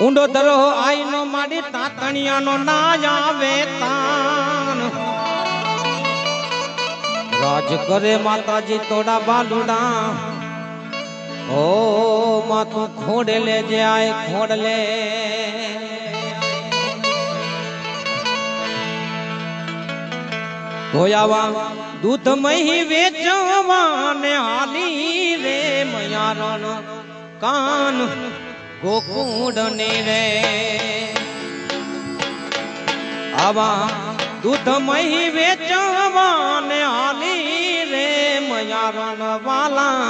ઊંડો ધરો આઈનો માડી તાતણિયાનો ના આવે તાન રાજ કરે માતાજી તોડા બાલુડા ઓ માતું ખોડે લે જે આય ખોડ લે ધોયાવા દૂધ મહી વેચવા ને હાલી રે મયારણ કાન ગોકુંડ ને રે આવા દૂધ મહી વેચવા ને હાલી રે મયારણ વાલા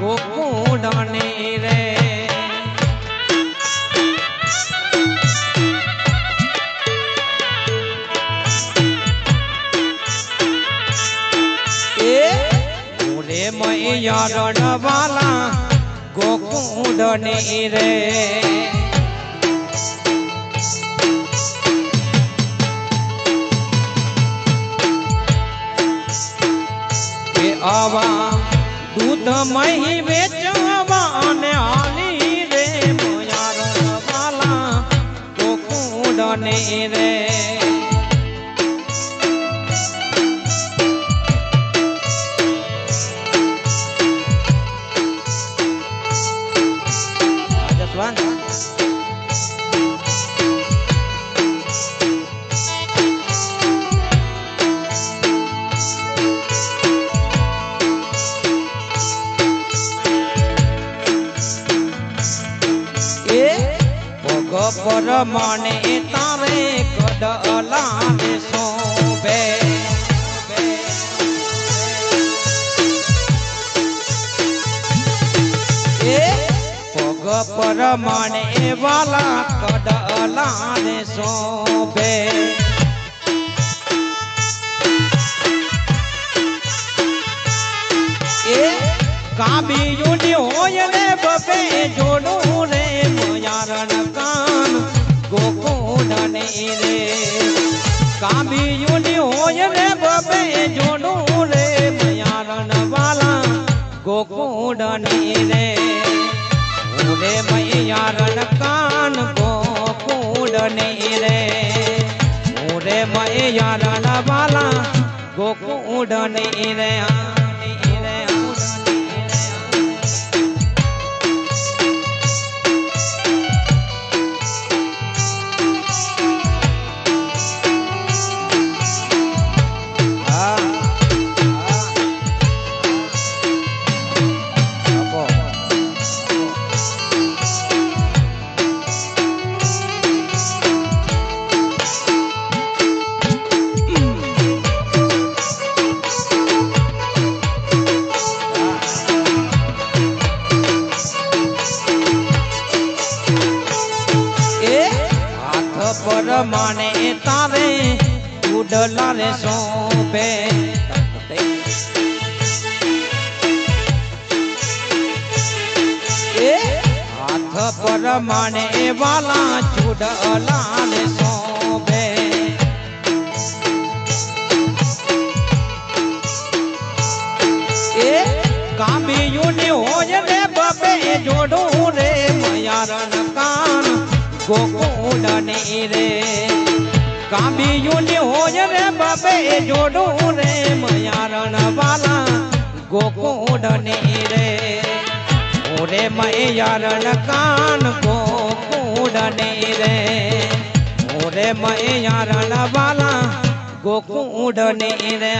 ગોકુંડ ને રે મયારણ વાલા ગોકુંડ ને રે કે આવા દૂધ મહી વેચવા ને હાલી રે મયારણ વાલા ગોકુંડ ને રે પરમાણે તારે કડલા ને સોબે પગ પરમાણે વાલા કડલા ને સોબે કાબીયુની હોય ને બબે જોડું રે મયારણ કાન ગોકુંડ ને રે કાબીયુની હોય ને બબે જોડું રે મયારણ વાલા ગોકુંડ ને રે ઓરે મયારણ કાન ગોકુંડ ને રે ઓરે મયારણ વાલા ગોકુંડ ને રે પરમાણે તારે ઉડલા રે સોંપે હાથ પરમાણે વાલા ચૂડલા રે સોંપે કાબીયુની હોય ને બબે જોડું રે મયારણ કાન ગોકુંડ ને રે કાબીયુની હોય રે બબે જોડું રે મયારણ વાલા ગોકુંડ ને રે ઓરે મયારણ કાન ગોકુંડ ને રે ઓરે મયારણ વાલા ગોકુંડ ને રે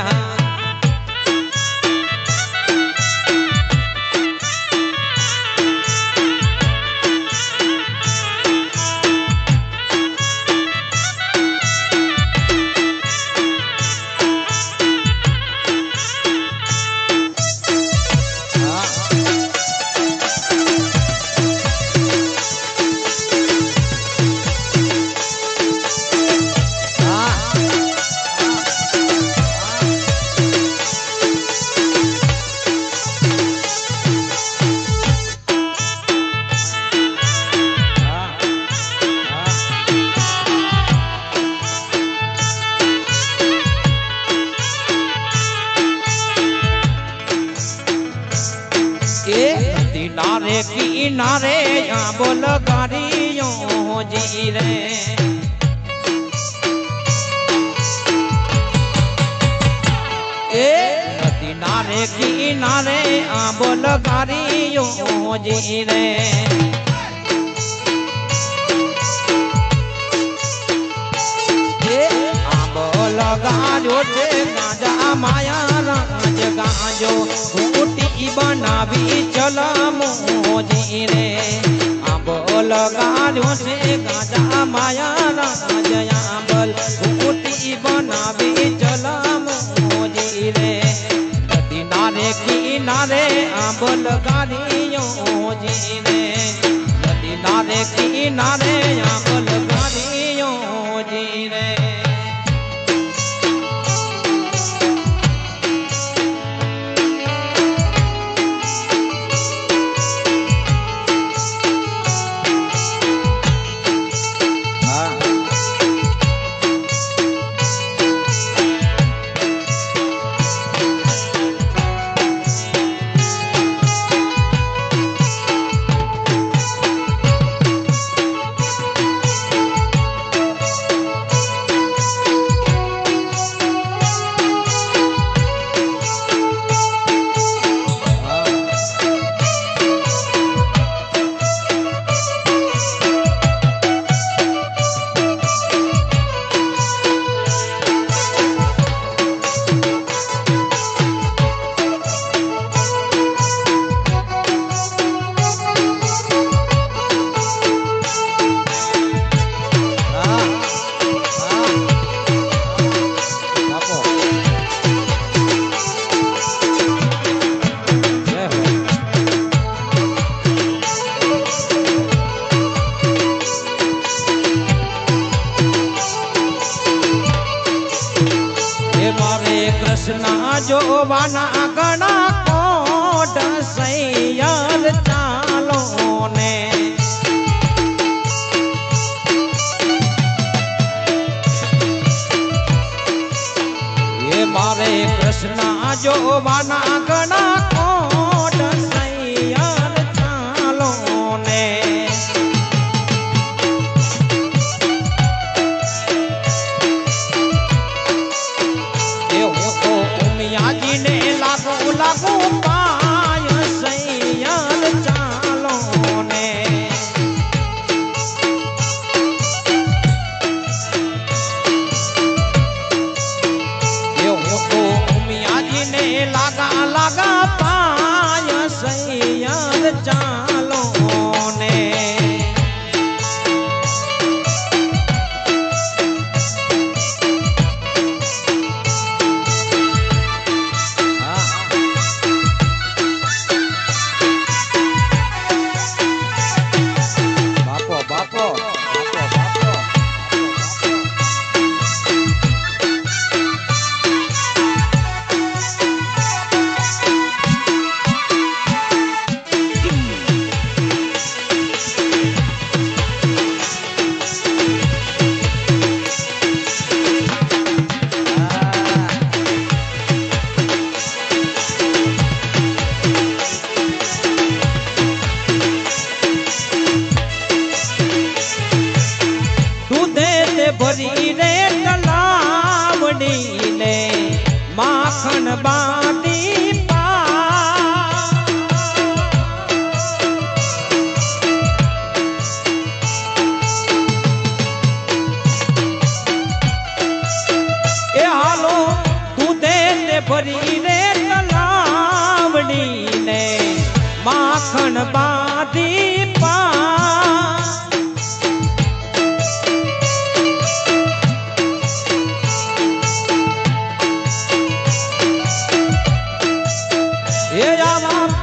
किनारे किनारे आंबो लगारियों लगारियो जी रे लगारो छे गाजा माया राज गाजो फूटी बनावी चलमो जी रे आंबो लगारो छे गाजा माया राज आंबल फूटी बनावी चलमो जी रे नदी नारे किनारे आंबल गारियो जी रे नदी नारे किनारे आंबल गारियो जी रे जोवाना गणा कोट सैयर चालो ने ये मारे कृष्णा जोवाना गणा कोट सैयर चालो ने जी ने लागू लागू पाय सैयर चालो ने मिया जी ने लागा लागा पाय सैयर चालो ने भरी रे तलावड़ी ने माखन बांधी पा ए हालो दूधे ने भरी रे तलावड़ी ने माखन बांधी पा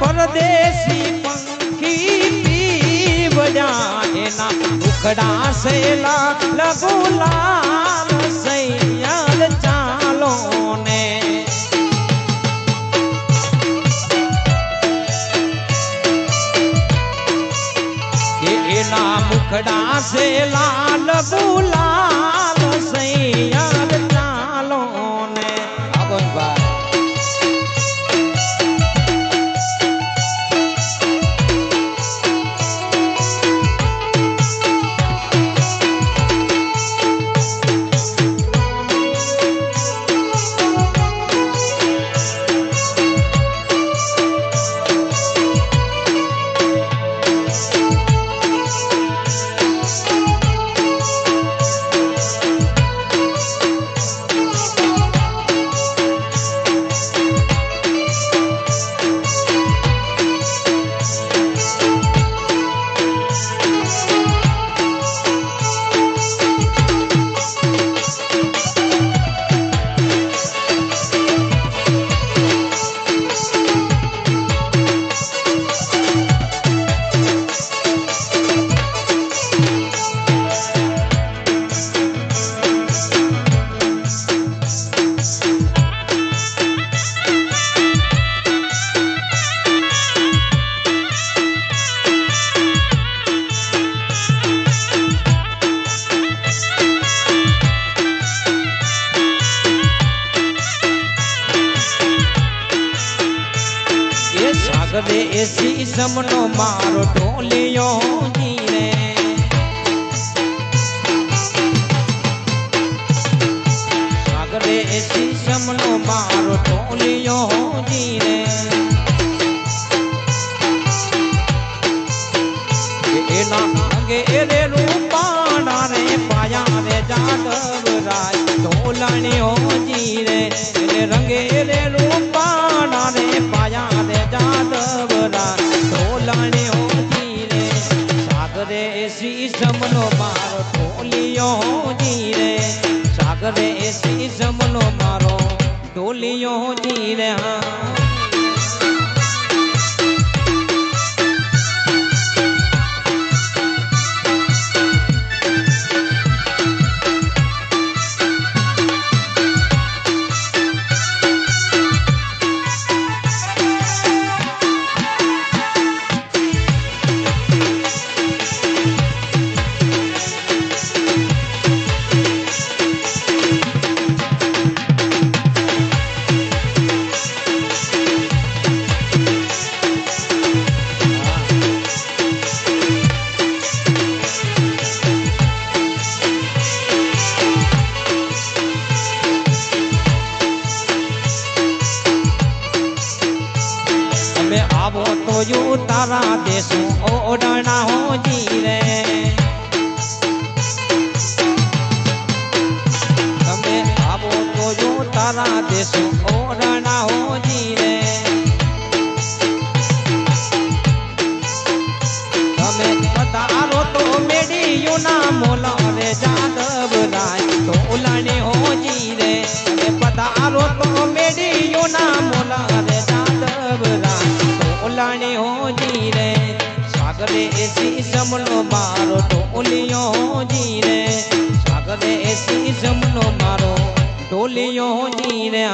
परदेसी पंखी पी बजाए ना उखड़ा से लगू लाल सैयर चालो ने ये ना मुखड़ा से लगू लाल सैयर चालो ने अब बात સીસમનો મારો ઢોલિયો જીરે સાગરે સીસમનો મારો ઢોલિયો જીરે એના અંગે રે રૂપાણા રે પાયા રે જાદવ રાય ઢોલણીઓ જીરે એને રંગે રે રૂપાણા રે પાયા રે જાદવ રાય ઢોલણીઓ જીરે સાગરે સીસમનો મારો ઢોલિયો જીરે સાગરે સીસમનો મારો ઢોલિયો જીરે હા आવો तो यू तारा देशो ओडना हो जीरे तमे आवो तो यू तारा देशो ओडना हो जीरे तमे पधारो तो मेडियो ना मोला रे जादव राय ढोलने हो जीरे तमे पधारो तो मेडियो ना मोला रे जादव राय ढोलने हो जीरे सागरे સીસમનો મારો ઢોલિયો જીરે સાગરે સીસમનો મારો ઢોલિયો જીરે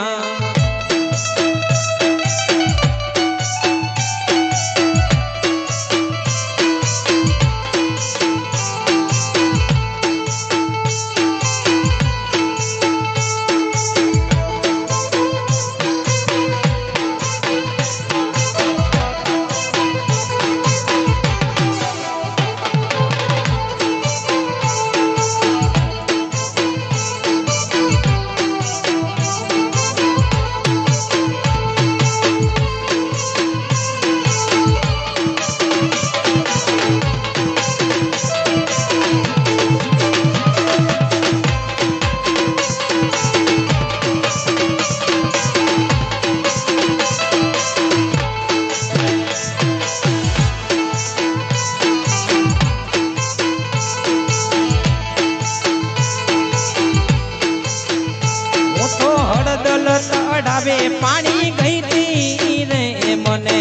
चढ़ावे पानी गई थी रे मने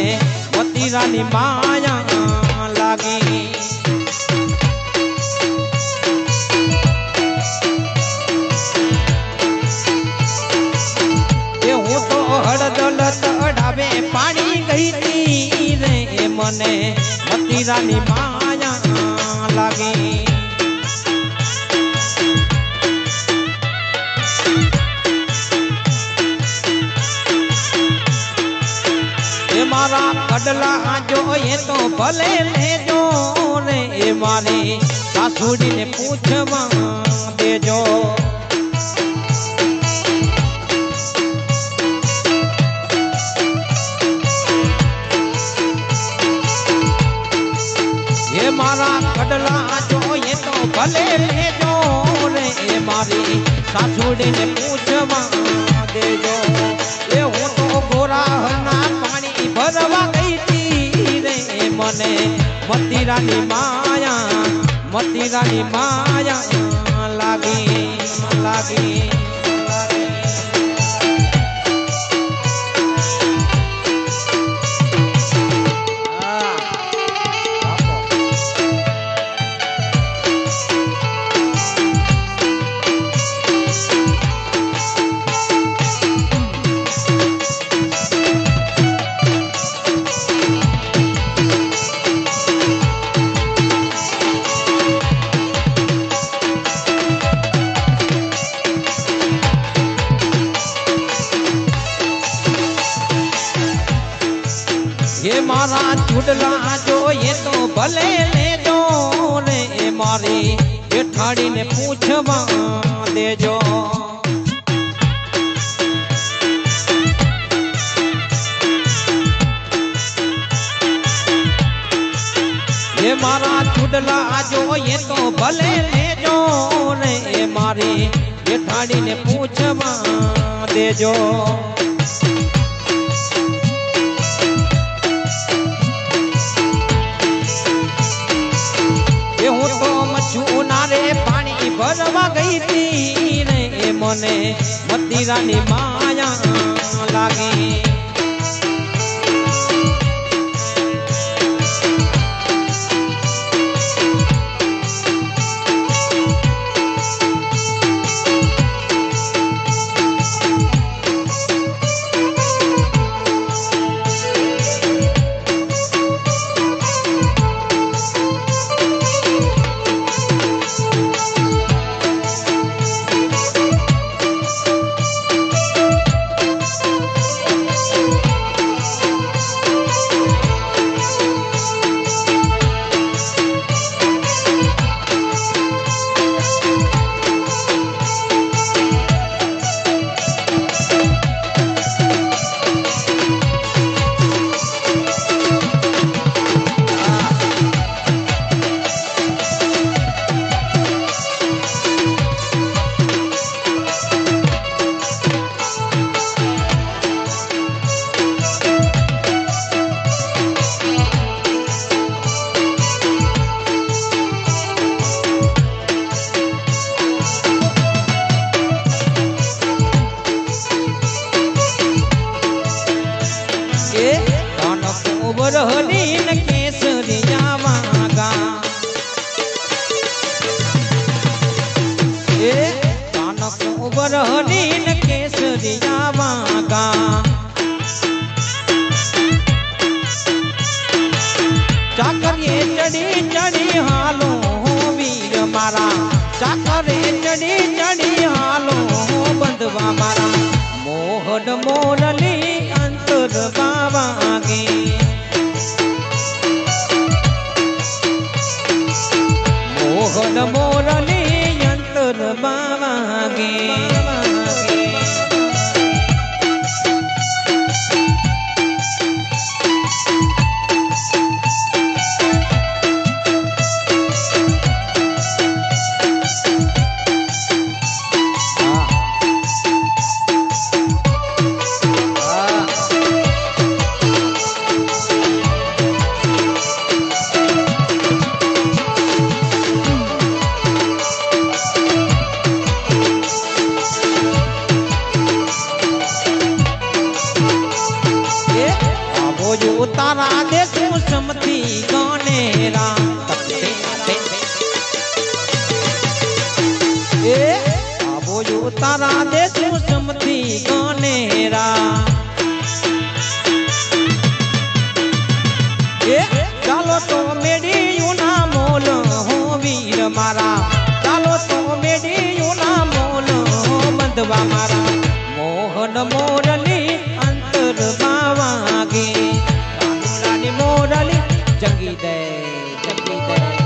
मोतीरानी माया लागी हूँ तो हड़दल चढ़ावे पानी गई थी रे मने मोतीरानी माया लागी मारा कडला जो ये तो भले ले जो रे मारी सासुड़ी ने पूछवा देजो ये मारा कडला जो ये तो भले ले जो रे मारी सासुड़ी ने पूछवा देजो ये हूँ तो गोरा ना भरवा गई थी रे मने मोतीरानी माया लागी लागी મારા ચૂડલા જોઈએ તો ભલે લેજો રે એ મારી જેઠાડીને પૂછવા દેજો એ મારા ચૂડલા જોઈએ તો ભલે લેજો રે એ મારી જેઠાડીને પૂછવા દેજો હું તો મછુના રે પાણી ભરવા ગઈ હતી ને એ મને મદિરાની માયા લાગી હરીન કેસરિયા વાગા એ કાનક ઉબર હરીન કેસરિયા વાગા ચાકરીએ ચડી ચડી હાલો વીર મારા ચાકરે ચડી ચડી હાલો બંધવા મારા મોહન મોરલી અંતર બાવાગે મોહન મોરલી અંતર બાવાગે તારા દેખું સમથી ગણેરા એ આવો જો તારા દેખું સમથી ગણેરા એ ચાલો તો મેડિયું ના મોલ હો વીર મારા ચાલો તો મેડિયું ના મોલ હો બંધવા મારા મોહન મોરલી અંતર બાવાગે મોરલી જંગી દે જંગી દે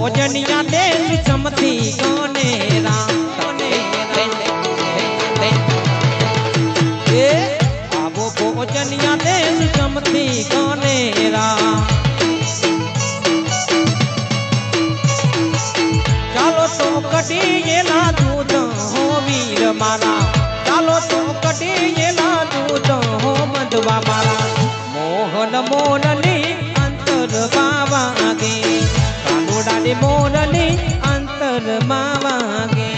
ભોજનિયા દેશ સમથી ગણેરા મોરલી અંતરમાં વાગે કાનુડાની મોરલી અંતરમાં વાગે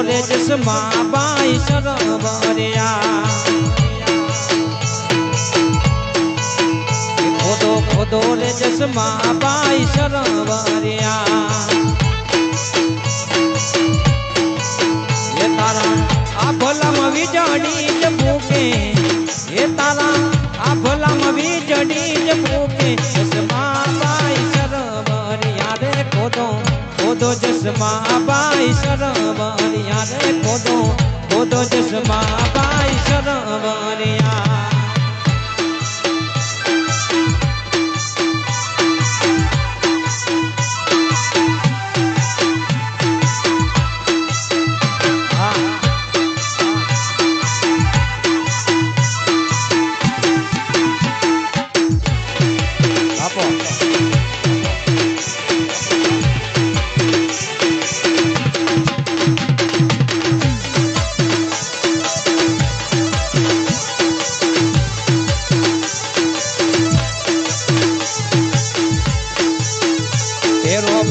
रे जसमा बाई सरवरिया खोदो खोदो रे जसमा बाई सरवरिया ये तारा आ भला में वीजड़ी ज भूखे ये तारा आ भला में वीजड़ी ज भूखे जसमा बाई सरवरिया रे खोदो खोदो जसमा बाई सरवरिया रे खोदो खोदो जसमा बाई सरवरिया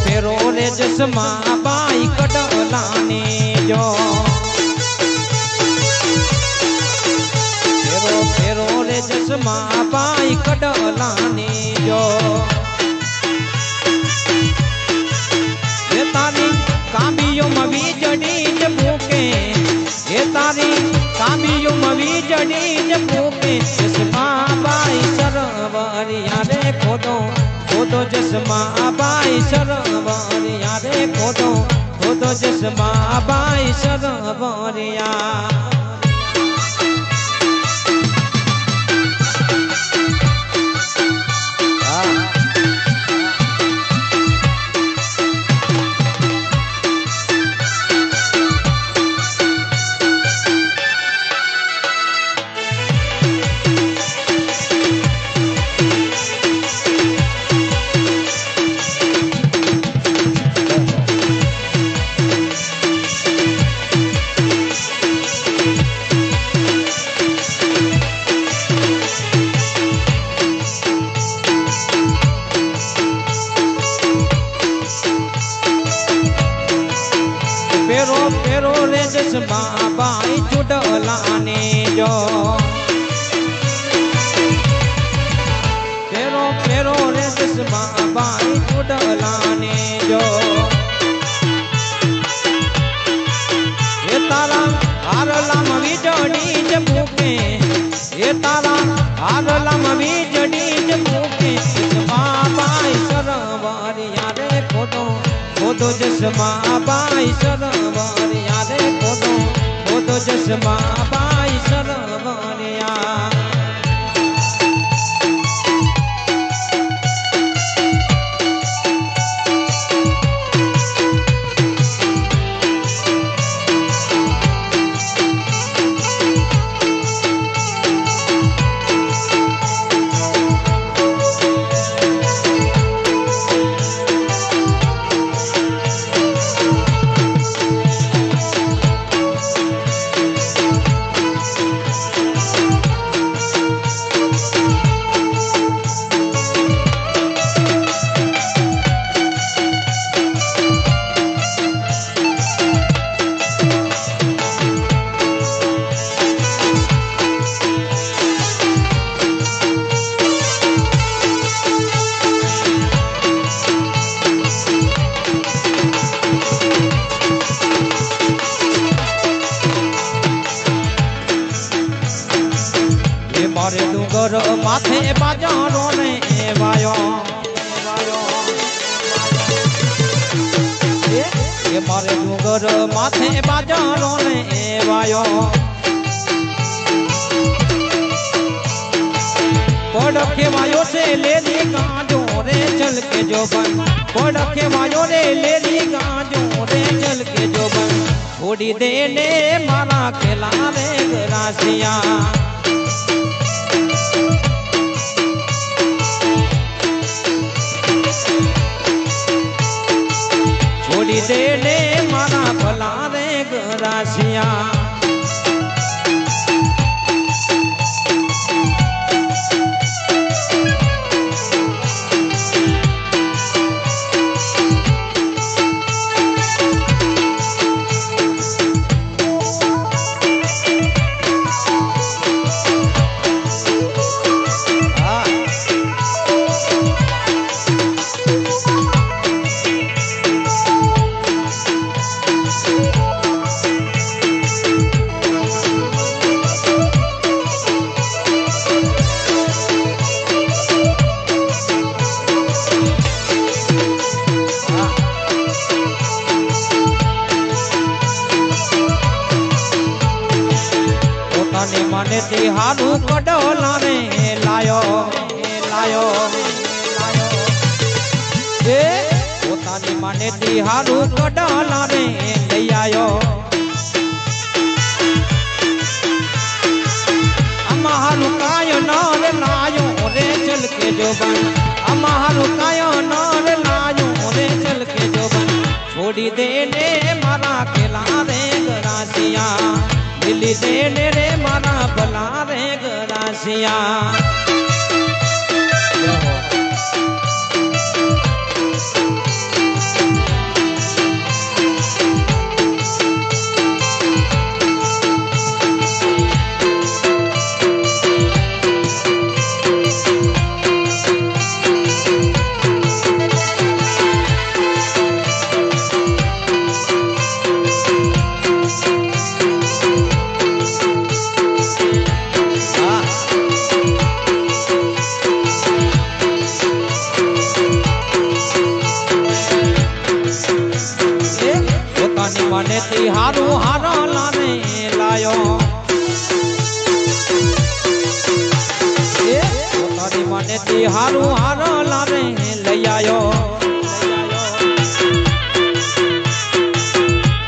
फेरो रे जसमा बाई कटलाने जो फेरो फेरो रे जसमा बाई कटलाने जो ये तारी काबियो मवी जड़ी ज भूखे ये तारी काबियो मवी जड़ी ज भूखे जसमा बाई सरवरिया रे खोदो खोदो जसमा बाई सरवरिया रे खोदो खोदो जसमा बाई सरवरिया फेरो फेरो रे जसमा बाई चुडलाने जो फेरो फेरो रे जसमा बाई चुडलाने जो ये तारा हारला मवी जड़ी ज भूखे ये तारा हारला मवी जड़ी ज भूखे जसमा बाई सरवरिया रे खोदो खोदो जसमा बाई सरवरिया रे खोदो खोदो जसमा बाई सरवरिया મારે ડુંગર માથે બાજારો ને વાયો એ મારે ડુંગર માથે બાજારો ને વાયો પડ ખેવાયો છે લેલી ગાંજો રે ચલ કે જો બન પડ ખેવાયો રે લેલી ગાંજો રે ચલ કે જો બન છોડી દે ને મારા ખેલા રે ગરાસિયા છોડી દે ને મારા ભલા રે ગરાસિયા મને તિહારું કડોલા રે લાયો એ પોતાની મને તિહારું કડોલા રે લઈ આયો અમારું કાયો નર લાયો રે ચલ કે જોબન અમારું કાયો નર લાયો રે ચલ કે જોબન છોડી દે ને મારા ખેલા રે ગરાસિયા દિલ્હી દે ને રે મારા ભલા રે ગરાસિયા મને તિહારું હારો લાને લાયો એ પોતાની મને તિહારું હારો લાને લઈ આયો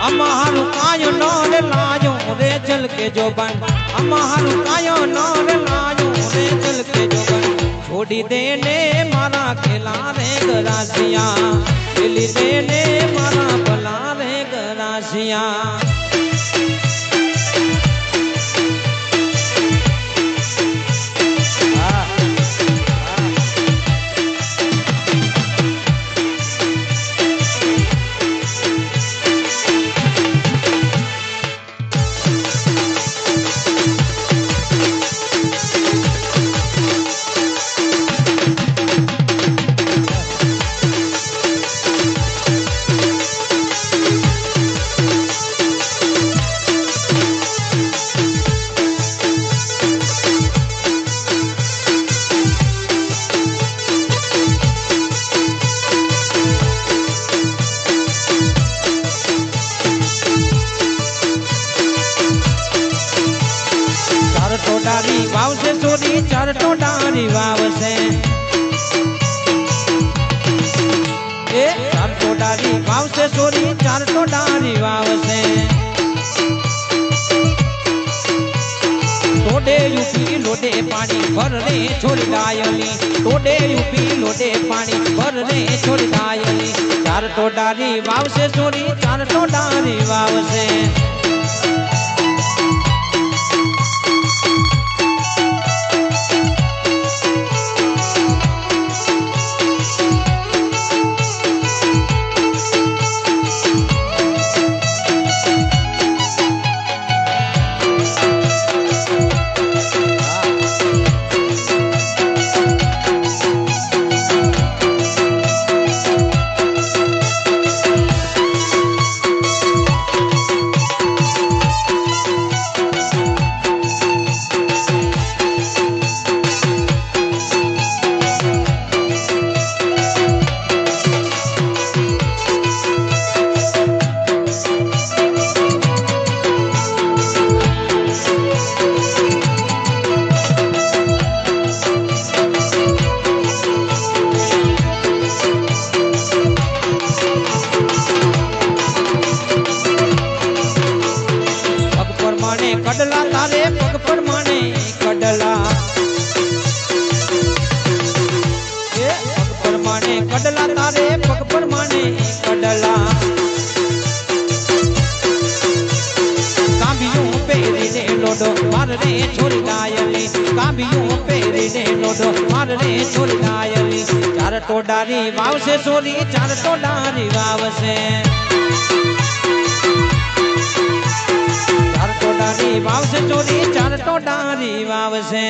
અમારું કાયો નર લાયો રે ચલ કે જોબન અમારું કાયો નર લાયો રે ચલ કે જોબન છોડી દે ને મારા ખેલા રે ગરાસિયા દિલ્હી દે ને મારા ભલા રે ગરાસિયા ટોડારી વાવશે સોરી ચાર ટોડારી વાવશે એ ચાર ટોડારી વાવશે સોરી ચાર ટોડારી વાવશે ટોડે યુપી લોડે પાણી ભર રે છોડી ડાયલી ટોડે યુપી લોડે પાણી ભર રે છોડી ડાયલી ચાર ટોડારી વાવશે સોરી ચાર ટોડારી વાવશે પ્રમાણે કડલા કાંબિયું પહેરીને લોડો મારને છોરી ગાયલી કાંબિયું પહેરીને લોડો મારને છોરી ગાયલી ચાર ટોડારી વાવશે સોરી ચાર ટોડારી વાવશે ચાર ટોડારી વાવશે ચોરી ચાર ટોડારી વાવશે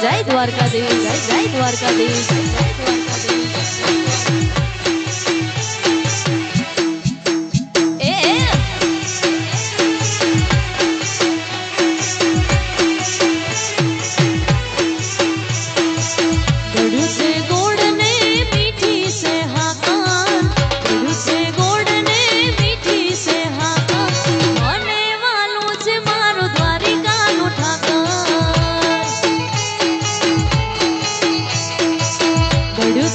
જય દ્વારકાધીશ જય જય દ્વારકાધીશ જય જય દ્વારકાધીશ What do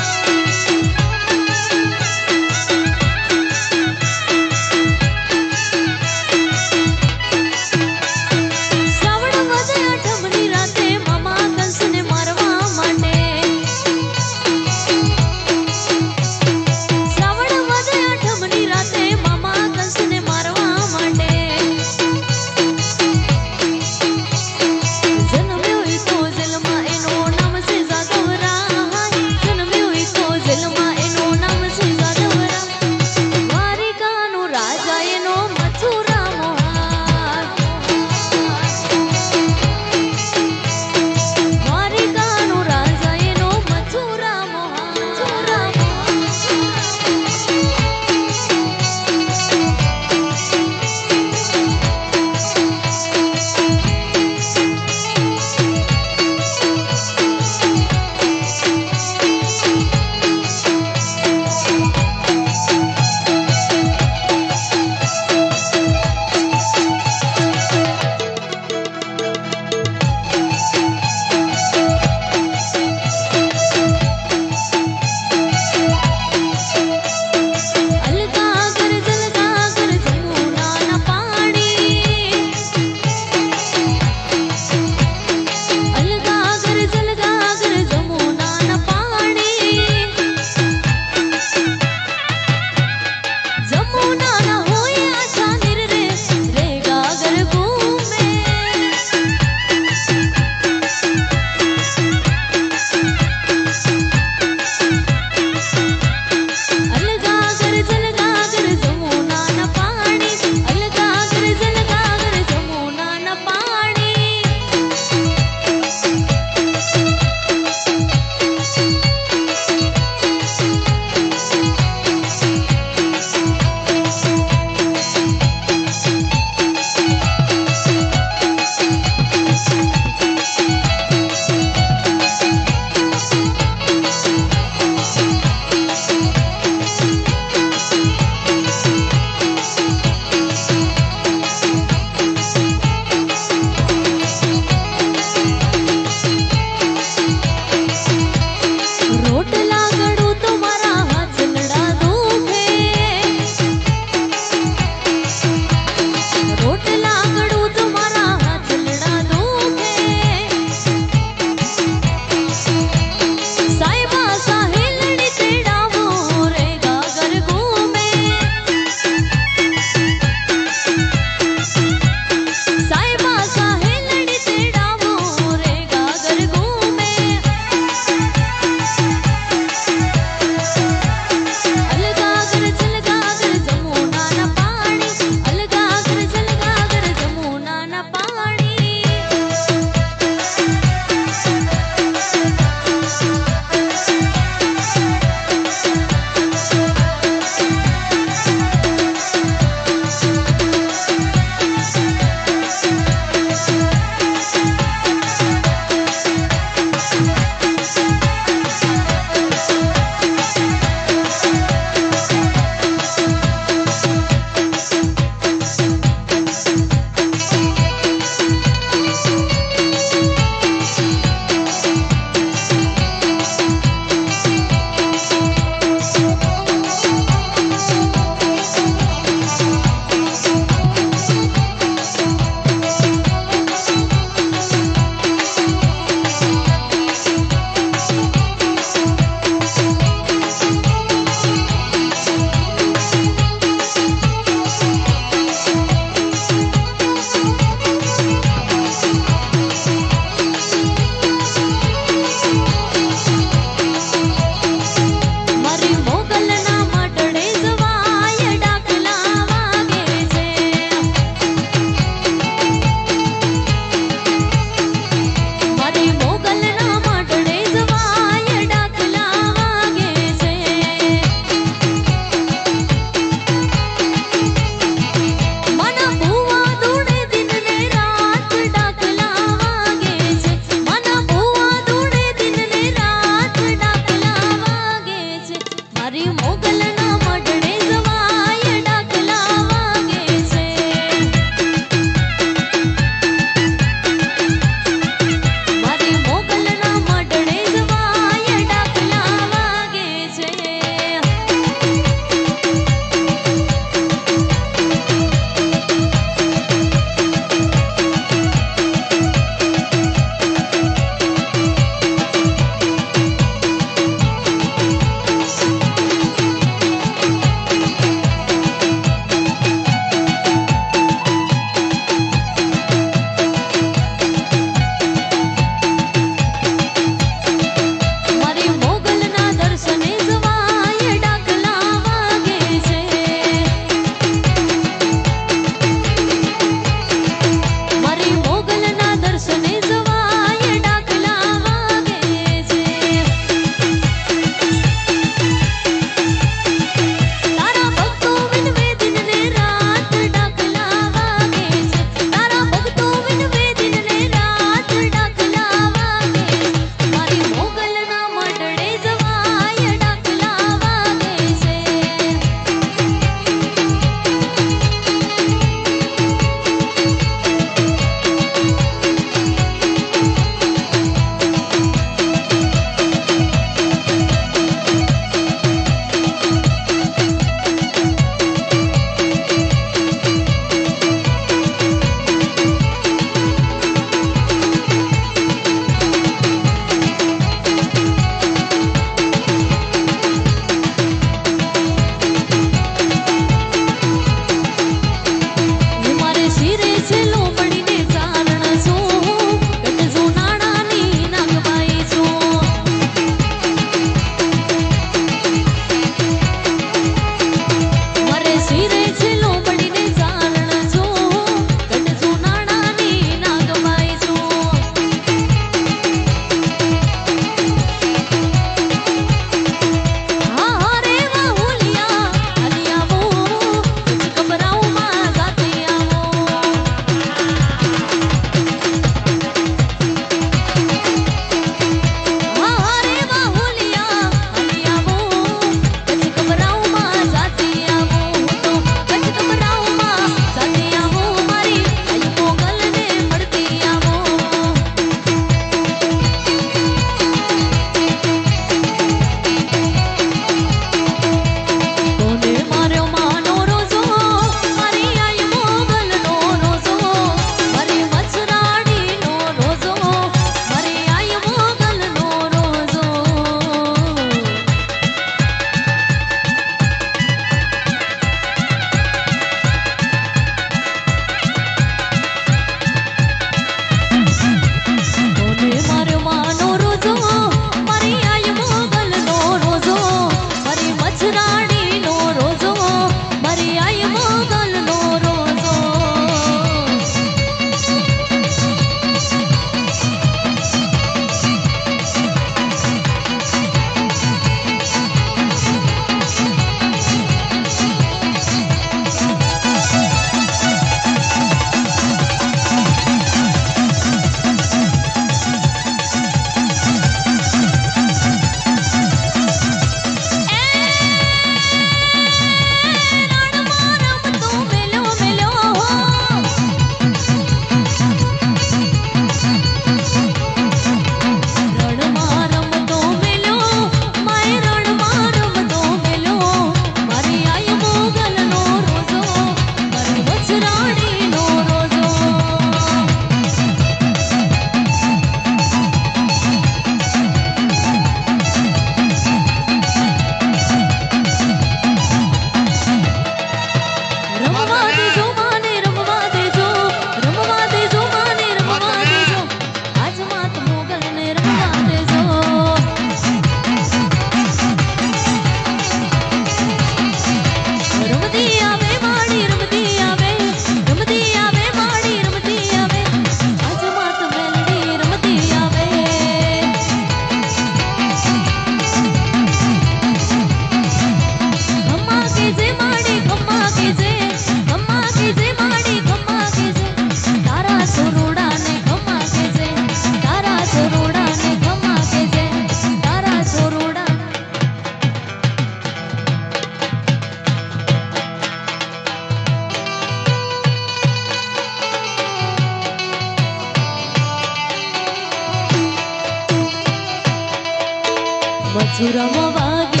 મથુરામાં વાગે